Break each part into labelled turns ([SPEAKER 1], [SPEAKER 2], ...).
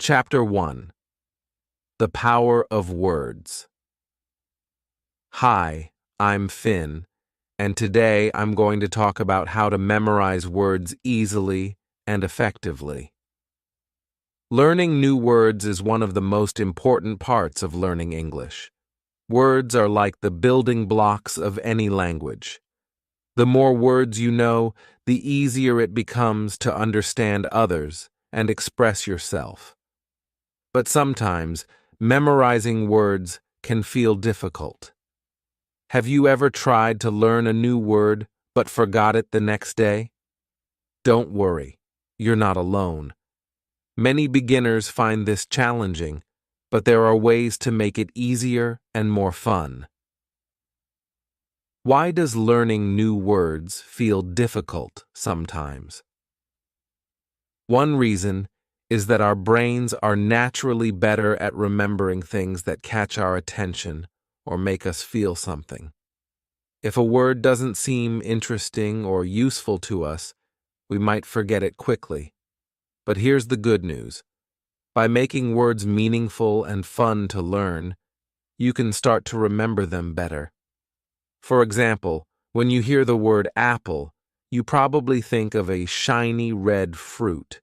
[SPEAKER 1] Chapter 1. The Power of Words. Hi, I'm Finn, and today I'm going to talk about how to memorize words easily and effectively. Learning new words is one of the most important parts of learning English. Words are like the building blocks of any language. The more words you know, the easier it becomes to understand others and express yourself. But sometimes, memorizing words can feel difficult. Have you ever tried to learn a new word but forgot it the next day? Don't worry, you're not alone. Many beginners find this challenging, but there are ways to make it easier and more fun. Why does learning new words feel difficult sometimes? One reason is that our brains are naturally better at remembering things that catch our attention or make us feel something. If a word doesn't seem interesting or useful to us, we might forget it quickly. But here's the good news. By making words meaningful and fun to learn, you can start to remember them better. For example, when you hear the word apple, you probably think of a shiny red fruit.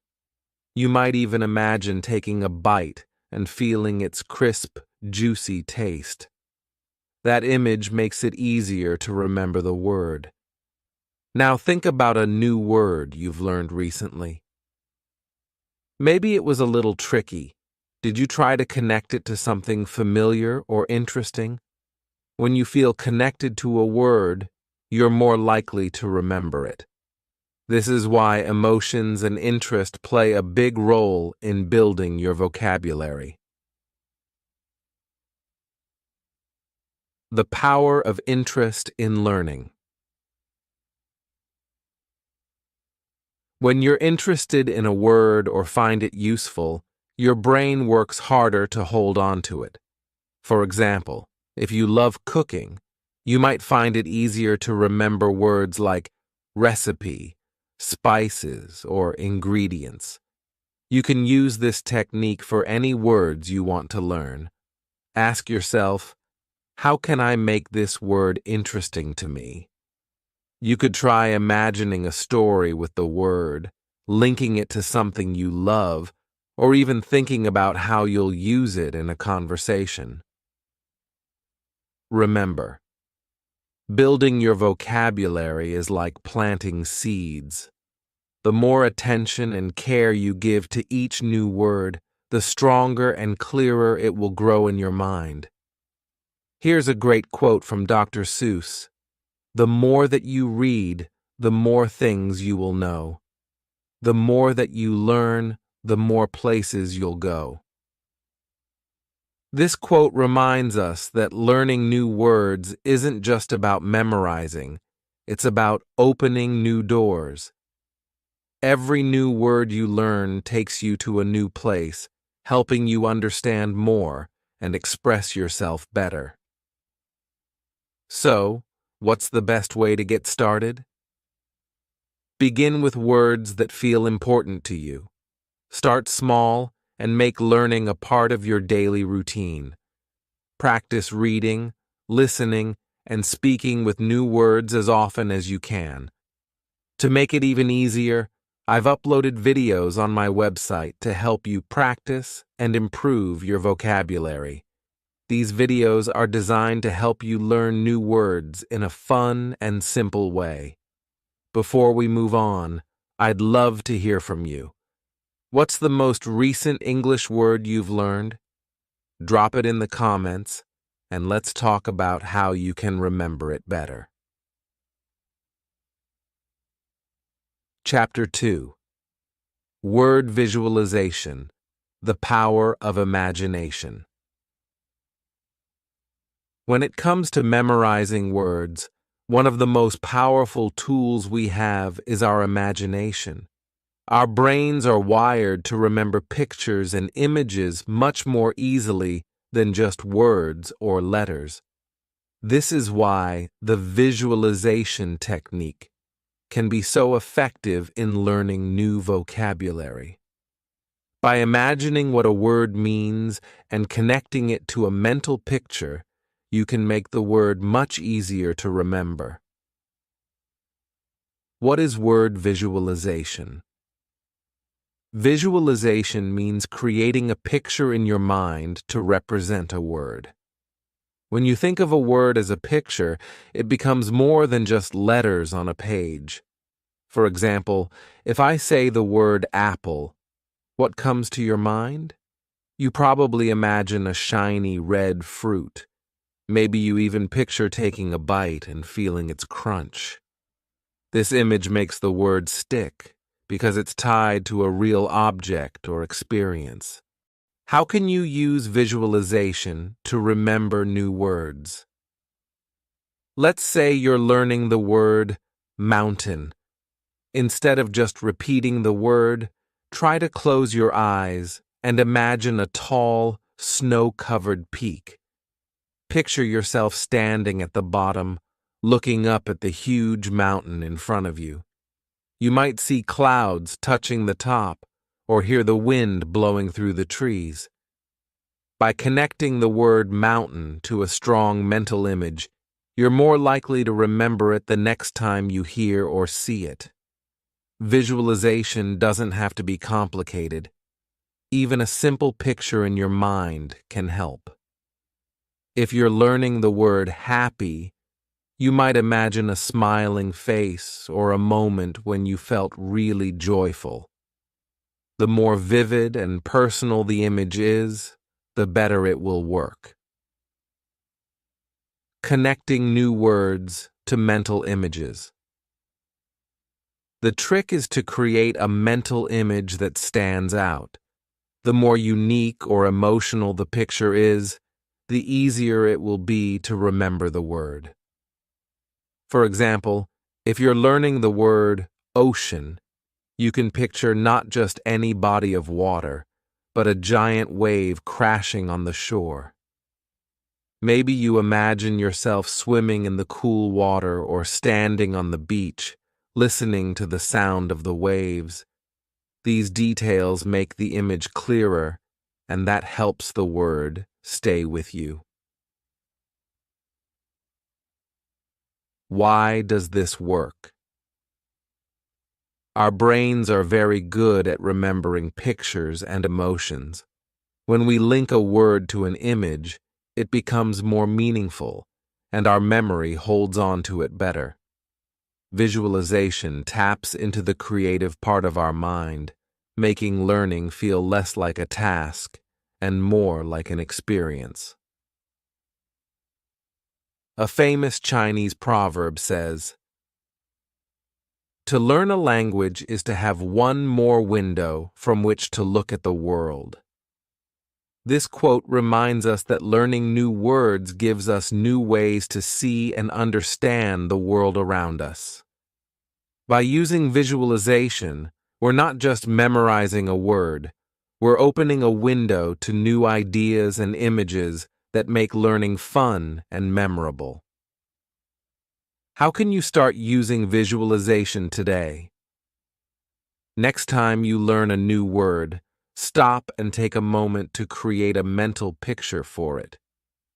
[SPEAKER 1] You might even imagine taking a bite and feeling its crisp, juicy taste. That image makes it easier to remember the word. Now think about a new word you've learned recently. Maybe it was a little tricky. Did you try to connect it to something familiar or interesting? When you feel connected to a word, you're more likely to remember it. This is why emotions and interest play a big role in building your vocabulary. The power of interest in learning. When you're interested in a word or find it useful, your brain works harder to hold on to it. For example, if you love cooking, you might find it easier to remember words like recipe, spices, or ingredients. You can use this technique for any words you want to learn. Ask yourself, how can I make this word interesting to me? You could try imagining a story with the word, linking it to something you love, or even thinking about how you'll use it in a conversation. Remember, building your vocabulary is like planting seeds. The more attention and care you give to each new word, the stronger and clearer it will grow in your mind. Here's a great quote from Dr. Seuss. The more that you read, the more things you will know. The more that you learn, the more places you'll go. This quote reminds us that learning new words isn't just about memorizing, it's about opening new doors. Every new word you learn takes you to a new place, helping you understand more and express yourself better. So, what's the best way to get started? Begin with words that feel important to you. Start small and make learning a part of your daily routine. Practice reading, listening, and speaking with new words as often as you can. To make it even easier, I've uploaded videos on my website to help you practice and improve your vocabulary. These videos are designed to help you learn new words in a fun and simple way. Before we move on, I'd love to hear from you. What's the most recent English word you've learned? Drop it in the comments, and let's talk about how you can remember it better. Chapter 2. Word Visualization, the Power of Imagination. When it comes to memorizing words, one of the most powerful tools we have is our imagination. Our brains are wired to remember pictures and images much more easily than just words or letters. This is why the visualization technique can be so effective in learning new vocabulary. By imagining what a word means and connecting it to a mental picture, you can make the word much easier to remember. What is word visualization? Visualization means creating a picture in your mind to represent a word. When you think of a word as a picture, it becomes more than just letters on a page. For example, if I say the word apple, what comes to your mind? You probably imagine a shiny red fruit. Maybe you even picture taking a bite and feeling its crunch. This image makes the word stick because it's tied to a real object or experience. How can you use visualization to remember new words? Let's say you're learning the word mountain. Instead of just repeating the word, try to close your eyes and imagine a tall, snow-covered peak. Picture yourself standing at the bottom, looking up at the huge mountain in front of you. You might see clouds touching the top or hear the wind blowing through the trees. By connecting the word mountain to a strong mental image, you're more likely to remember it the next time you hear or see it. Visualization doesn't have to be complicated. Even a simple picture in your mind can help. If you're learning the word happy, you might imagine a smiling face or a moment when you felt really joyful. The more vivid and personal the image is, the better it will work. Connecting new words to mental images. The trick is to create a mental image that stands out. The more unique or emotional the picture is, the easier it will be to remember the word. For example, if you're learning the word ocean, you can picture not just any body of water, but a giant wave crashing on the shore. Maybe you imagine yourself swimming in the cool water or standing on the beach, listening to the sound of the waves. These details make the image clearer, and that helps the word stay with you. Why does this work? Our brains are very good at remembering pictures and emotions. When we link a word to an image, it becomes more meaningful, and our memory holds on to it better. Visualization taps into the creative part of our mind, making learning feel less like a task and more like an experience. A famous Chinese proverb says, "To learn a language is to have one more window from which to look at the world." This quote reminds us that learning new words gives us new ways to see and understand the world around us. By using visualization, we're not just memorizing a word, we're opening a window to new ideas and images that make learning fun and memorable. How can you start using visualization today? Next time you learn a new word, stop and take a moment to create a mental picture for it.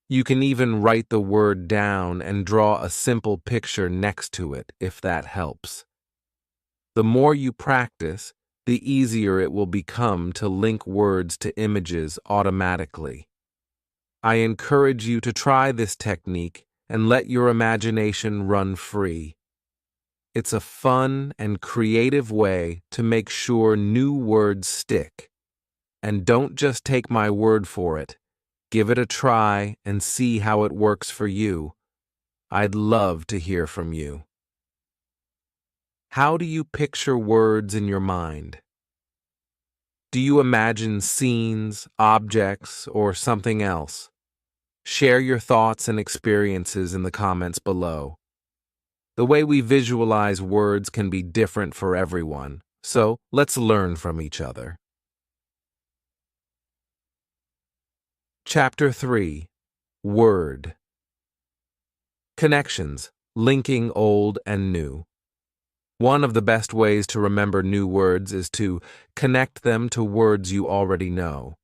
[SPEAKER 1] You can even write the word down and draw a simple picture next to it if that helps. The more you practice, the easier it will become to link words to images automatically. I encourage you to try this technique and let your imagination run free. It's a fun and creative way to make sure new words stick. And don't just take my word for it. Give it a try and see how it works for you. I'd love to hear from you. How do you picture words in your mind? Do you imagine scenes, objects, or something else? Share your thoughts and experiences in the comments below. The way we visualize words can be different for everyone, so let's learn from each other. Chapter 3. Word. Connections, linking old and new. One of the best ways to remember new words is to connect them to words you already know.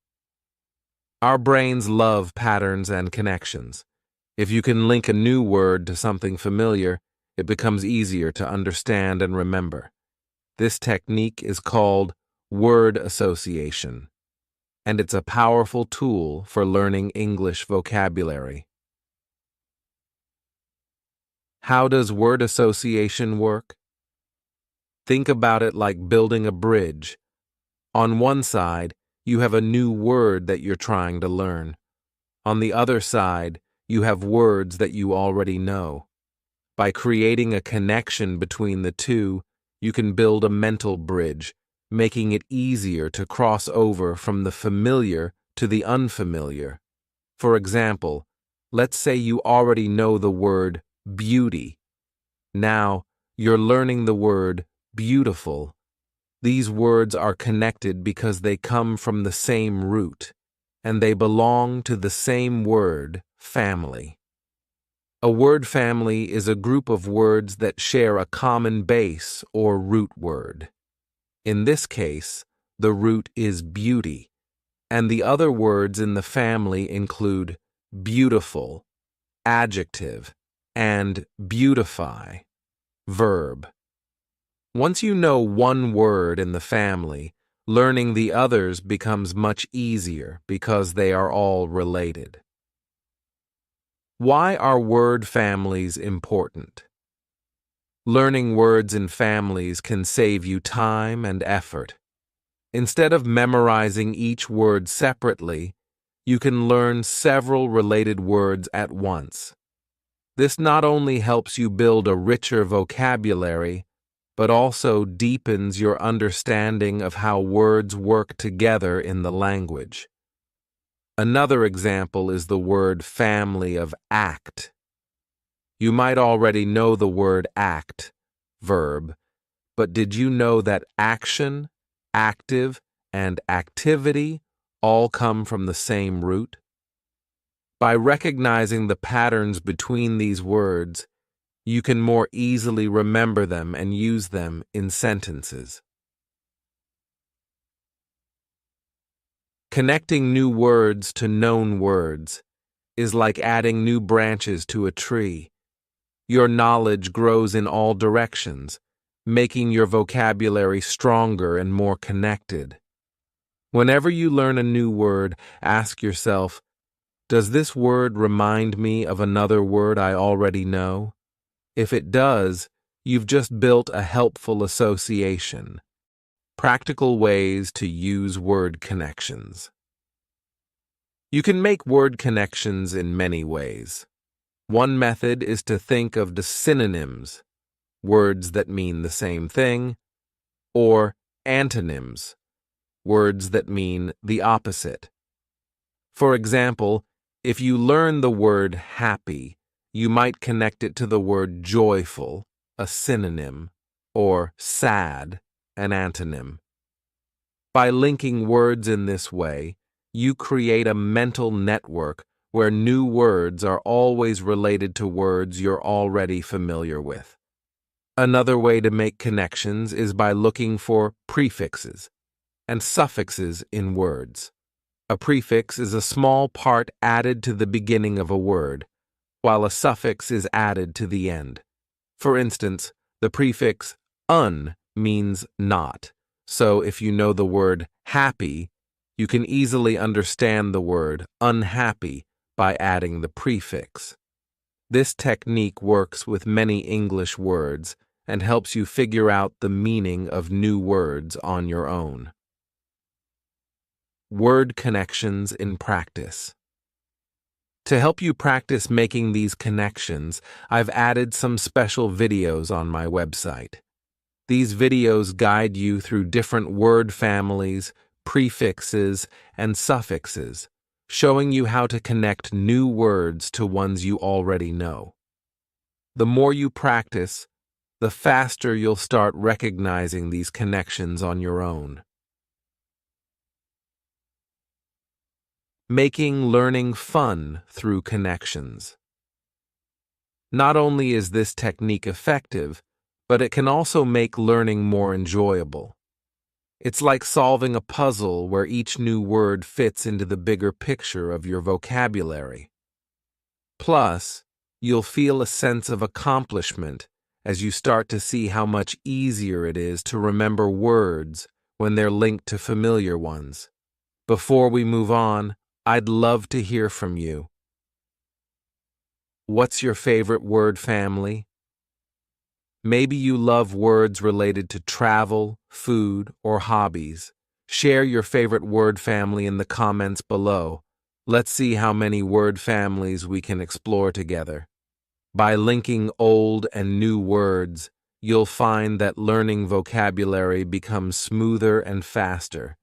[SPEAKER 1] Our brains love patterns and connections. If you can link a new word to something familiar, it becomes easier to understand and remember. This technique is called word association, and it's a powerful tool for learning English vocabulary. How does word association work? Think about it like building a bridge. On one side, you have a new word that you're trying to learn. On the other side, you have words that you already know. By creating a connection between the two, you can build a mental bridge, making it easier to cross over from the familiar to the unfamiliar. For example, let's say you already know the word beauty. Now, you're learning the word beautiful. These words are connected because they come from the same root, and they belong to the same word, family. A word family is a group of words that share a common base or root word. In this case, the root is beauty, and the other words in the family include beautiful, adjective, and beautify, verb. Once you know one word in the family, learning the others becomes much easier because they are all related. Why are word families important? Learning words in families can save you time and effort. Instead of memorizing each word separately, you can learn several related words at once. This not only helps you build a richer vocabulary, but also deepens your understanding of how words work together in the language. Another example is the word family of act. You might already know the word act, verb, but did you know that action, active, and activity all come from the same root? By recognizing the patterns between these words, you can more easily remember them and use them in sentences. Connecting new words to known words is like adding new branches to a tree. Your knowledge grows in all directions, making your vocabulary stronger and more connected. Whenever you learn a new word, ask yourself, does this word remind me of another word I already know? If it does, you've just built a helpful association. Practical ways to use word connections. You can make word connections in many ways. One method is to think of the synonyms, words that mean the same thing, or antonyms, words that mean the opposite. For example, if you learn the word happy, you might connect it to the word joyful, a synonym, or sad, an antonym. By linking words in this way, you create a mental network where new words are always related to words you're already familiar with. Another way to make connections is by looking for prefixes and suffixes in words. A prefix is a small part added to the beginning of a word, while a suffix is added to the end. For instance, the prefix un means not, so if you know the word happy, you can easily understand the word unhappy by adding the prefix. This technique works with many English words and helps you figure out the meaning of new words on your own. Word connections in practice. To help you practice making these connections, I've added some special videos on my website. These videos guide you through different word families, prefixes, and suffixes, showing you how to connect new words to ones you already know. The more you practice, the faster you'll start recognizing these connections on your own. Making learning fun through connections. Not only is this technique effective, but it can also make learning more enjoyable. It's like solving a puzzle where each new word fits into the bigger picture of your vocabulary. Plus, you'll feel a sense of accomplishment as you start to see how much easier it is to remember words when they're linked to familiar ones. Before we move on, I'd love to hear from you. What's your favorite word family? Maybe you love words related to travel, food, or hobbies. Share your favorite word family in the comments below. Let's see how many word families we can explore together. By linking old and new words, you'll find that learning vocabulary becomes smoother and faster.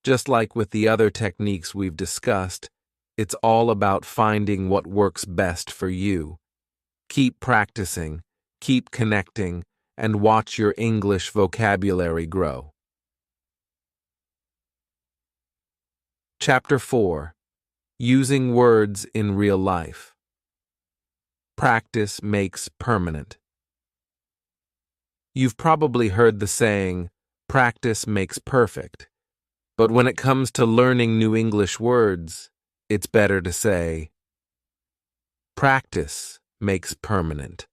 [SPEAKER 1] Just like with the other techniques we've discussed, it's all about finding what works best for you. Keep practicing, keep connecting, and watch your English vocabulary grow. Chapter 4. Using Words in Real Life. Practice makes permanent. You've probably heard the saying, practice makes perfect. But when it comes to learning new English words, it's better to say, practice makes permanent.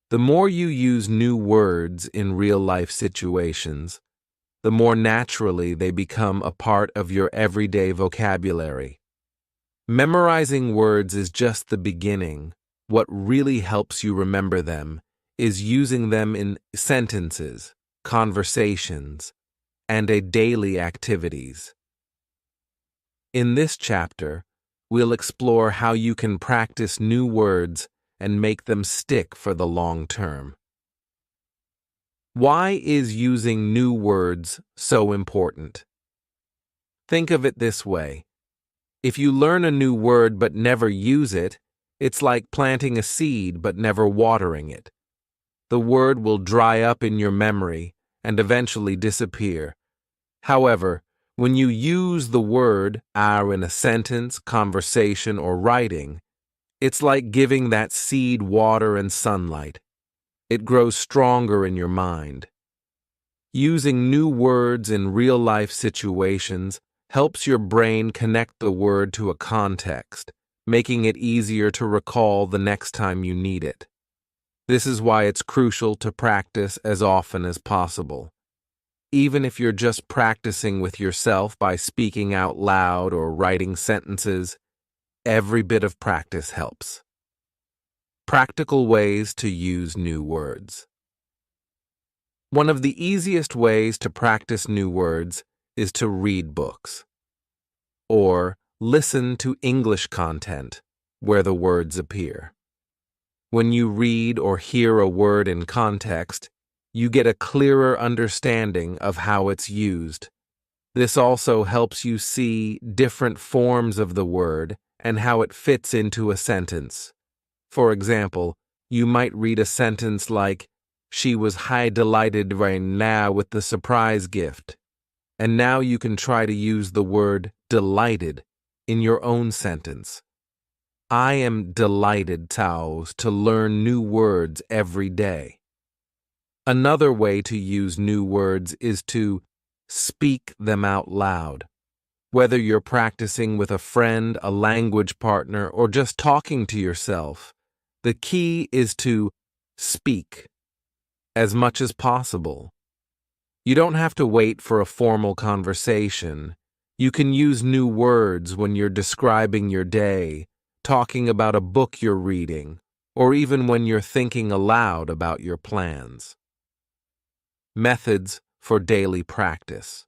[SPEAKER 1] The more you use new words in real-life situations, the more naturally they become a part of your everyday vocabulary. Memorizing words is just the beginning. What really helps you remember them is using them in sentences, conversations, and daily activities. In this chapter, we'll explore how you can practice new words and make them stick for the long term. Why is using new words so important? Think of it this way. If you learn a new word but never use it, it's like planting a seed but never watering it. The word will dry up in your memory and eventually disappear. However, when you use the word in a sentence, conversation, or writing, it's like giving that seed water and sunlight. It grows stronger in your mind. Using new words in real-life situations helps your brain connect the word to a context, making it easier to recall the next time you need it. This is why it's crucial to practice as often as possible. Even if you're just practicing with yourself by speaking out loud or writing sentences, every bit of practice helps. Practical ways to use new words. One of the easiest ways to practice new words is to read books or listen to English content where the words appear. When you read or hear a word in context, you get a clearer understanding of how it's used. This also helps you see different forms of the word and how it fits into a sentence. For example, you might read a sentence like, "She was high delighted right now with the surprise gift." And now you can try to use the word delighted in your own sentence. I am delighted, Taos, to learn new words every day. Another way to use new words is to speak them out loud. Whether you're practicing with a friend, a language partner, or just talking to yourself, the key is to speak as much as possible. You don't have to wait for a formal conversation. You can use new words when you're describing your day, talking about a book you're reading, or even when you're thinking aloud about your plans. Methods for daily practice.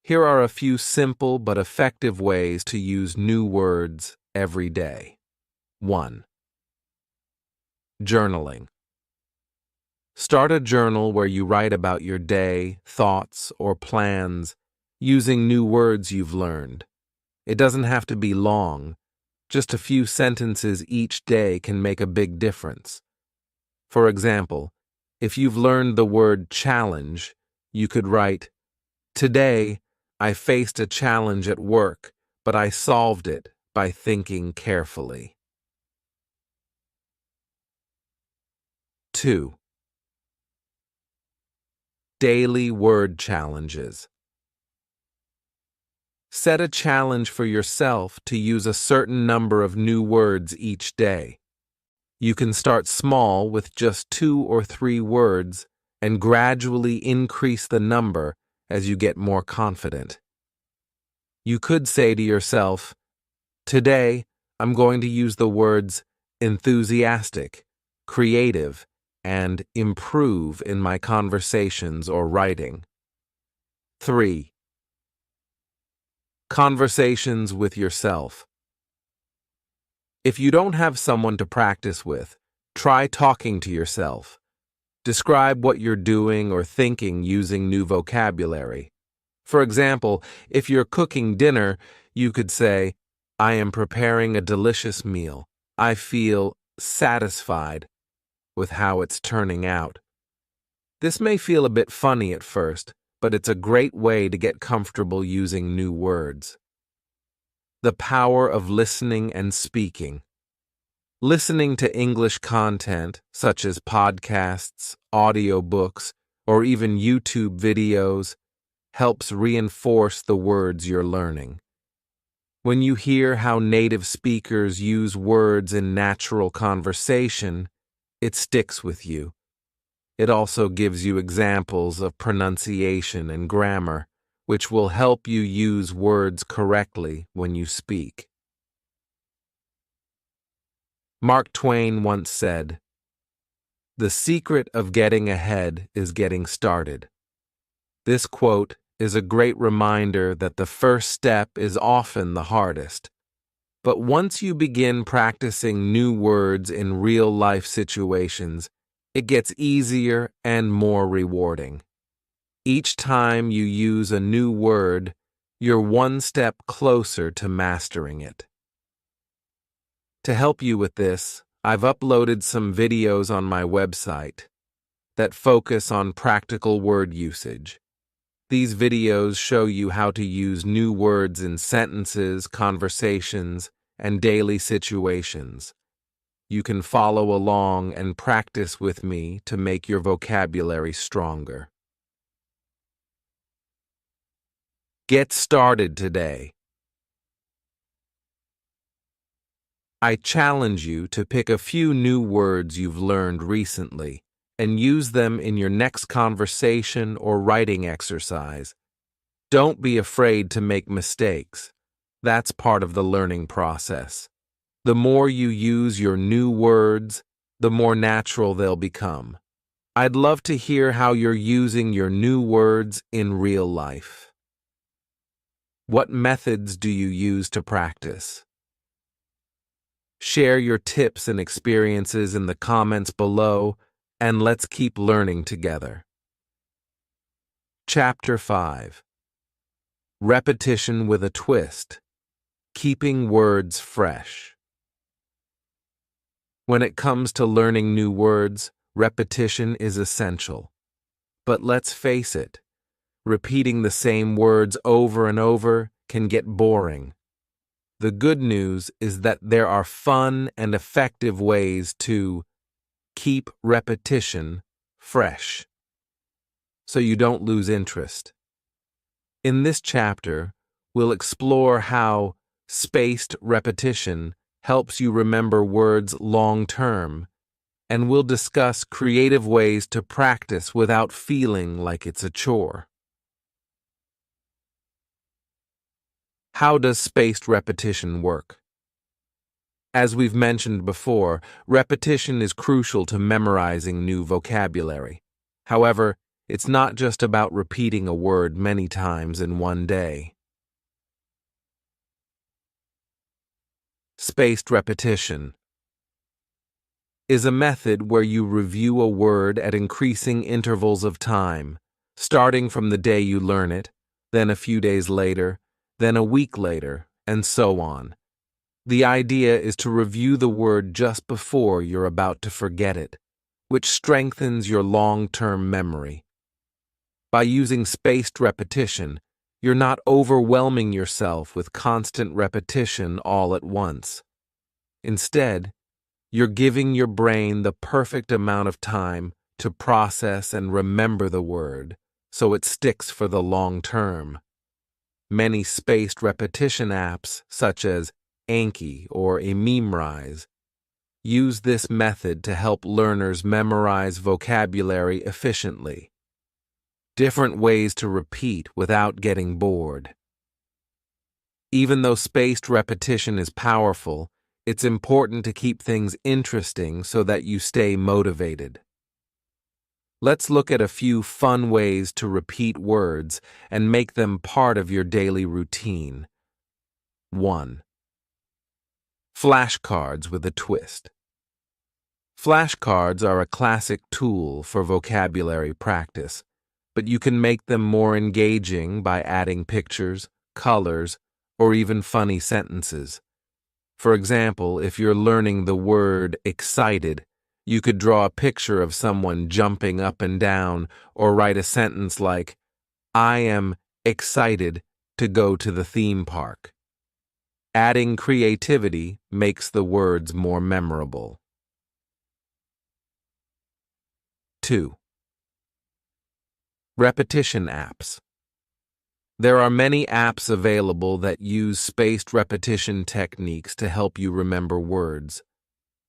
[SPEAKER 1] Here are a few simple but effective ways to use new words every day. 1. Journaling. Start a journal where you write about your day, thoughts, or plans using new words you've learned. It doesn't have to be long. Just a few sentences each day can make a big difference. For example, if you've learned the word challenge, you could write, "Today, I faced a challenge at work, but I solved it by thinking carefully." 2. Daily word challenges. Set a challenge for yourself to use a certain number of new words each day. You can start small with just 2 or 3 words and gradually increase the number as you get more confident. You could say to yourself, "Today, I'm going to use the words enthusiastic, creative, and improve in my conversations or writing." 3. Conversations with yourself. If you don't have someone to practice with, try talking to yourself. Describe what you're doing or thinking using new vocabulary. For example, if you're cooking dinner, you could say, "I am preparing a delicious meal. I feel satisfied with how it's turning out." This may feel a bit funny at first, but it's a great way to get comfortable using new words. The power of listening and speaking. Listening to English content, such as podcasts, audiobooks, or even YouTube videos, helps reinforce the words you're learning. When you hear how native speakers use words in natural conversation, it sticks with you. It also gives you examples of pronunciation and grammar, which will help you use words correctly when you speak. Mark Twain once said, "The secret of getting ahead is getting started." This quote is a great reminder that the first step is often the hardest. But once you begin practicing new words in real-life situations, it gets easier and more rewarding. Each time you use a new word, you're one step closer to mastering it. To help you with this, I've uploaded some videos on my website that focus on practical word usage. These videos show you how to use new words in sentences, conversations, and daily situations. You can follow along and practice with me to make your vocabulary stronger. Get started today. I challenge you to pick a few new words you've learned recently and use them in your next conversation or writing exercise. Don't be afraid to make mistakes. That's part of the learning process. The more you use your new words, the more natural they'll become. I'd love to hear how you're using your new words in real life. What methods do you use to practice? Share your tips and experiences in the comments below, and let's keep learning together. Chapter 5. Repetition with a twist. Keeping words fresh. When it comes to learning new words, repetition is essential. But let's face it, repeating the same words over and over can get boring. The good news is that there are fun and effective ways to keep repetition fresh, so you don't lose interest. In this chapter, we'll explore how spaced repetition helps you remember words long-term, and we'll discuss creative ways to practice without feeling like it's a chore. How does spaced repetition work? As we've mentioned before, repetition is crucial to memorizing new vocabulary. However, it's not just about repeating a word many times in one day. Spaced repetition is a method where you review a word at increasing intervals of time, starting from the day you learn it, then a few days later, then a week later, and so on. The idea is to review the word just before you're about to forget it, which strengthens your long-term memory. By using spaced repetition, you're not overwhelming yourself with constant repetition all at once. Instead, You're giving your brain the perfect amount of time to process and remember the word, so it sticks for the long term. Many spaced repetition apps, such as Anki or Memrise, use this method to help learners memorize vocabulary efficiently. Different ways to repeat without getting bored. Even though spaced repetition is powerful, it's important to keep things interesting so that you stay motivated. Let's look at a few fun ways to repeat words and make them part of your daily routine. 1. Flashcards with a twist. Flashcards are a classic tool for vocabulary practice, but you can make them more engaging by adding pictures, colors, or even funny sentences. For example, if you're learning the word excited, you could draw a picture of someone jumping up and down or write a sentence like, "I am excited to go to the theme park." Adding creativity makes the words more memorable. 2. Repetition apps. There are many apps available that use spaced repetition techniques to help you remember words.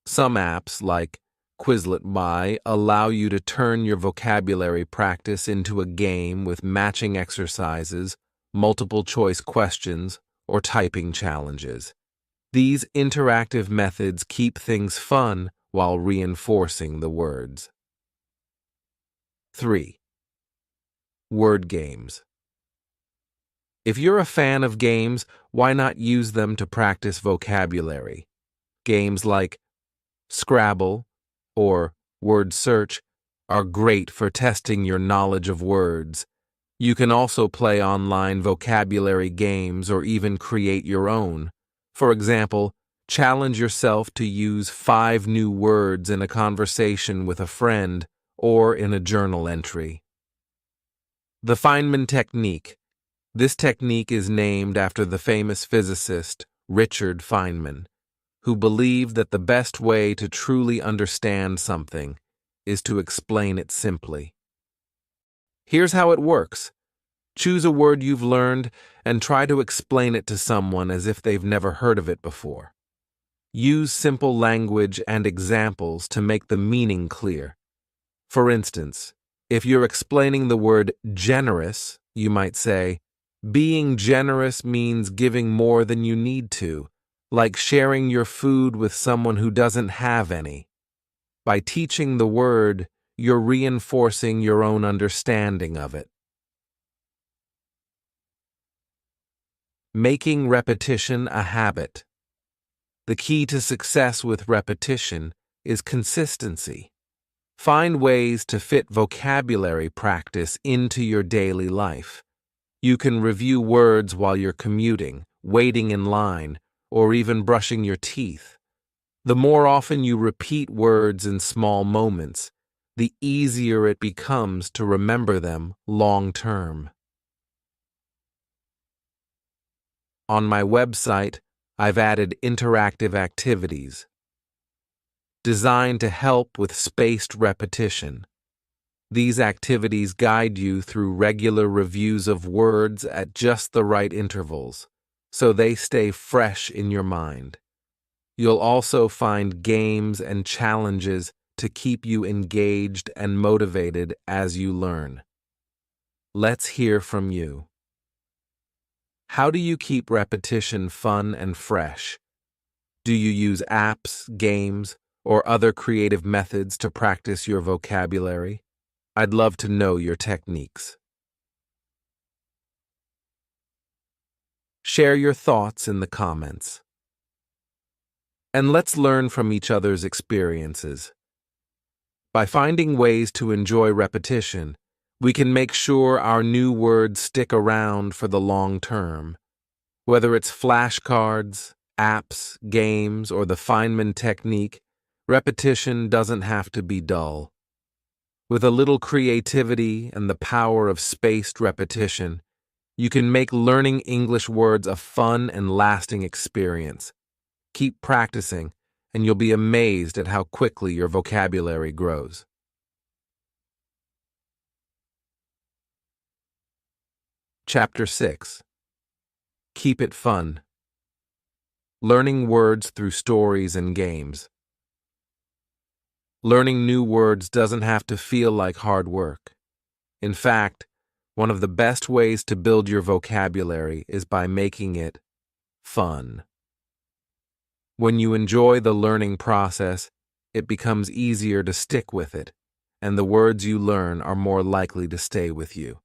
[SPEAKER 1] Some apps, like Quizlet By, allow you to turn your vocabulary practice into a game with matching exercises, multiple choice questions, or typing challenges. These interactive methods keep things fun while reinforcing the words. 3. Word games. If you're a fan of games, why not use them to practice vocabulary? Games like Scrabble or Word Search are great for testing your knowledge of words. You can also play online vocabulary games or even create your own. For example, challenge yourself to use 5 new words in a conversation with a friend or in a journal entry. The Feynman technique. This technique is named after the famous physicist Richard Feynman, who believed that the best way to truly understand something is to explain it simply. Here's how it works. Choose a word you've learned and try to explain it to someone as if they've never heard of it before. Use simple language and examples to make the meaning clear. For instance, if you're explaining the word generous, you might say, "Being generous means giving more than you need to, like sharing your food with someone who doesn't have any." By teaching the word, you're reinforcing your own understanding of it. Making repetition a habit. The key to success with repetition is consistency. Find ways to fit vocabulary practice into your daily life. You can review words while you're commuting, waiting in line, or even brushing your teeth. The more often you repeat words in small moments, the easier it becomes to remember them long term. On my website, I've added interactive activities designed to help with spaced repetition. These activities guide you through regular reviews of words at just the right intervals, so they stay fresh in your mind. You'll also find games and challenges to keep you engaged and motivated as you learn. Let's hear from you. How do you keep repetition fun and fresh? Do you use apps, games, or other creative methods to practice your vocabulary? I'd love to know your techniques. Share your thoughts in the comments. And let's learn from each other's experiences. By finding ways to enjoy repetition, we can make sure our new words stick around for the long term. Whether it's flashcards, apps, games, or the Feynman technique, repetition doesn't have to be dull. With a little creativity and the power of spaced repetition, you can make learning English words a fun and lasting experience. Keep practicing, and you'll be amazed at how quickly your vocabulary grows. Chapter 6. Keep it fun. Learning words through stories and games. Learning new words doesn't have to feel like hard work. In fact, one of the best ways to build your vocabulary is by making it fun. When you enjoy the learning process, it becomes easier to stick with it, and the words you learn are more likely to stay with you.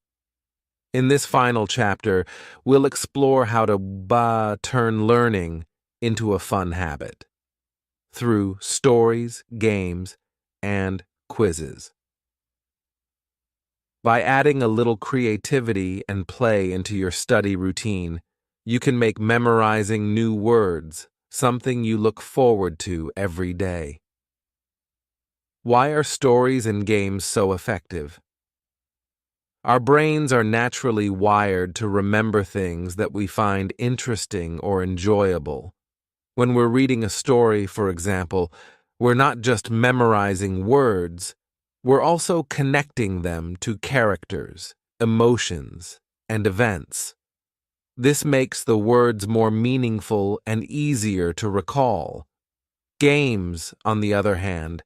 [SPEAKER 1] In this final chapter, we'll explore how to turn learning into a fun habit through stories, games, and quizzes. By adding a little creativity and play into your study routine, you can make memorizing new words something you look forward to every day. Why are stories and games so effective? Our brains are naturally wired to remember things that we find interesting or enjoyable. When we're reading a story, for example, we're not just memorizing words, we're also connecting them to characters, emotions, and events. This makes the words more meaningful and easier to recall. Games, on the other hand,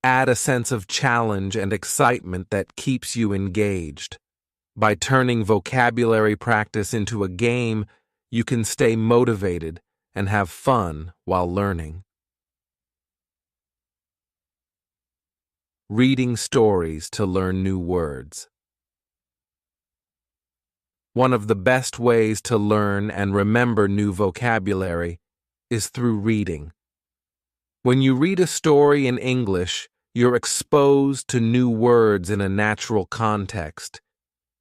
[SPEAKER 1] add a sense of challenge and excitement that keeps you engaged. By turning vocabulary practice into a game, you can stay motivated and have fun while learning. Reading stories to learn new words. One of the best ways to learn and remember new vocabulary is through reading. When you read a story in English, you're exposed to new words in a natural context.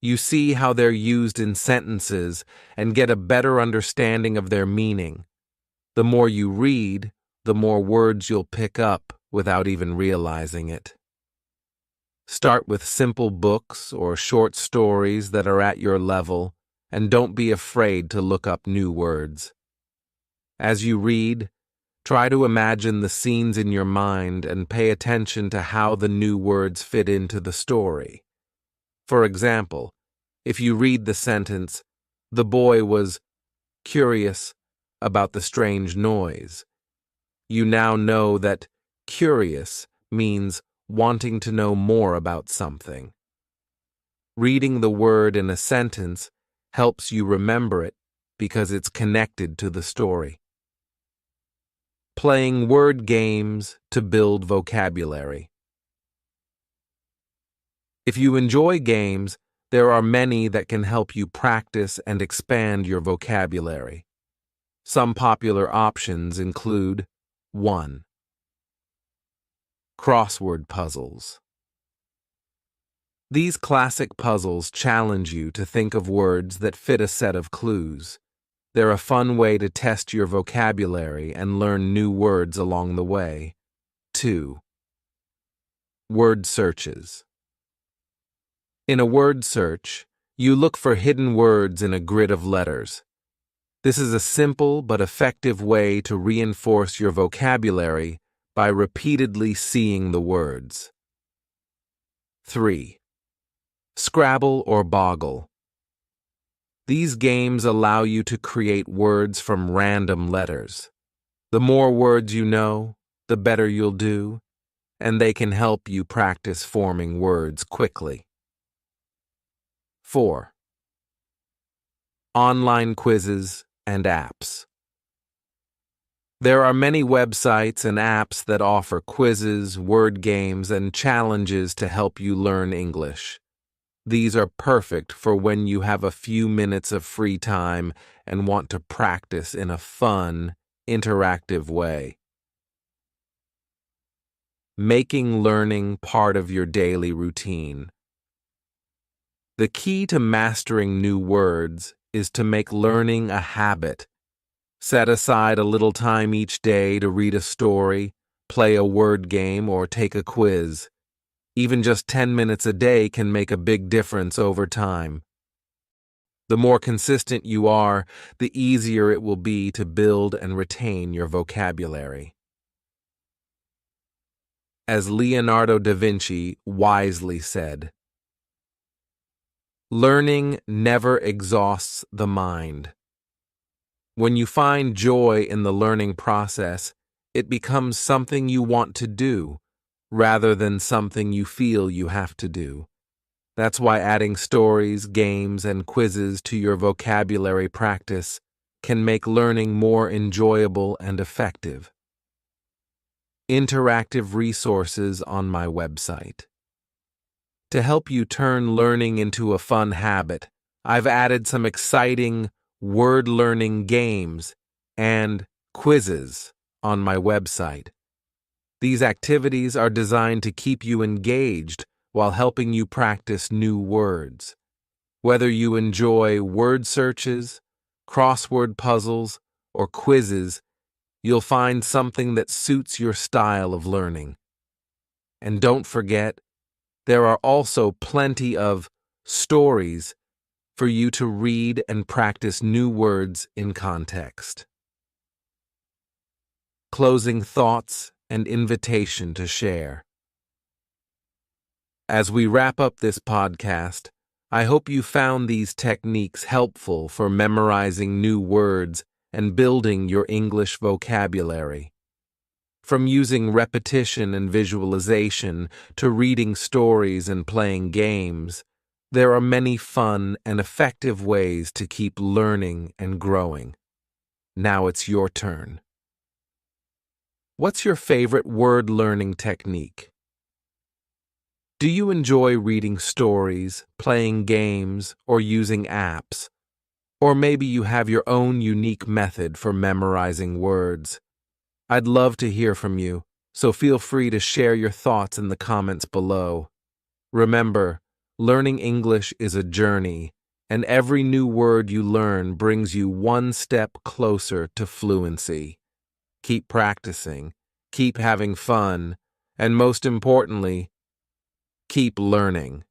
[SPEAKER 1] You see how they're used in sentences and get a better understanding of their meaning. The more you read, the more words you'll pick up without even realizing it. Start with simple books or short stories that are at your level, and don't be afraid to look up new words. As you read, try to imagine the scenes in your mind and pay attention to how the new words fit into the story. For example, if you read the sentence, "The boy was curious about the strange noise," you now know that curious means wanting to know more about something. Reading the word in a sentence helps you remember it because it's connected to the story. Playing word games to build vocabulary. If you enjoy games, there are many that can help you practice and expand your vocabulary. Some popular options include 1. Crossword puzzles. These classic puzzles challenge you to think of words that fit a set of clues. They're a fun way to test your vocabulary and learn new words along the way. 2. Word searches. In a word search, you look for hidden words in a grid of letters. This is a simple but effective way to reinforce your vocabulary by repeatedly seeing the words. 3. Scrabble or Boggle. These games allow you to create words from random letters. The more words you know, the better you'll do, and they can help you practice forming words quickly. 4. Online quizzes and apps. There are many websites and apps that offer quizzes, word games, and challenges to help you learn English. These are perfect for when you have a few minutes of free time and want to practice in a fun, interactive way. Making learning part of your daily routine. The key to mastering new words is to make learning a habit. Set aside a little time each day to read a story, play a word game, or take a quiz. Even just 10 minutes a day can make a big difference over time. The more consistent you are, the easier it will be to build and retain your vocabulary. As Leonardo da Vinci wisely said, "Learning never exhausts the mind." When you find joy in the learning process, it becomes something you want to do, rather than something you feel you have to do. That's why adding stories, games, and quizzes to your vocabulary practice can make learning more enjoyable and effective. Interactive resources on my website. To help you turn learning into a fun habit, I've added some exciting word learning games and quizzes on my website. These activities are designed to keep you engaged while helping you practice new words. Whether you enjoy word searches, crossword puzzles, or quizzes, you'll find something that suits your style of learning. And don't forget, there are also plenty of stories for you to read and practice new words in context. Closing thoughts and invitation to share. As we wrap up this podcast, I hope you found these techniques helpful for memorizing new words and building your English vocabulary. From using repetition and visualization to reading stories and playing games, there are many fun and effective ways to keep learning and growing. Now it's your turn. What's your favorite word learning technique? Do you enjoy reading stories, playing games, or using apps? Or maybe you have your own unique method for memorizing words. I'd love to hear from you, so feel free to share your thoughts in the comments below. Remember, learning English is a journey, and every new word you learn brings you one step closer to fluency. Keep practicing, keep having fun, and most importantly, keep learning.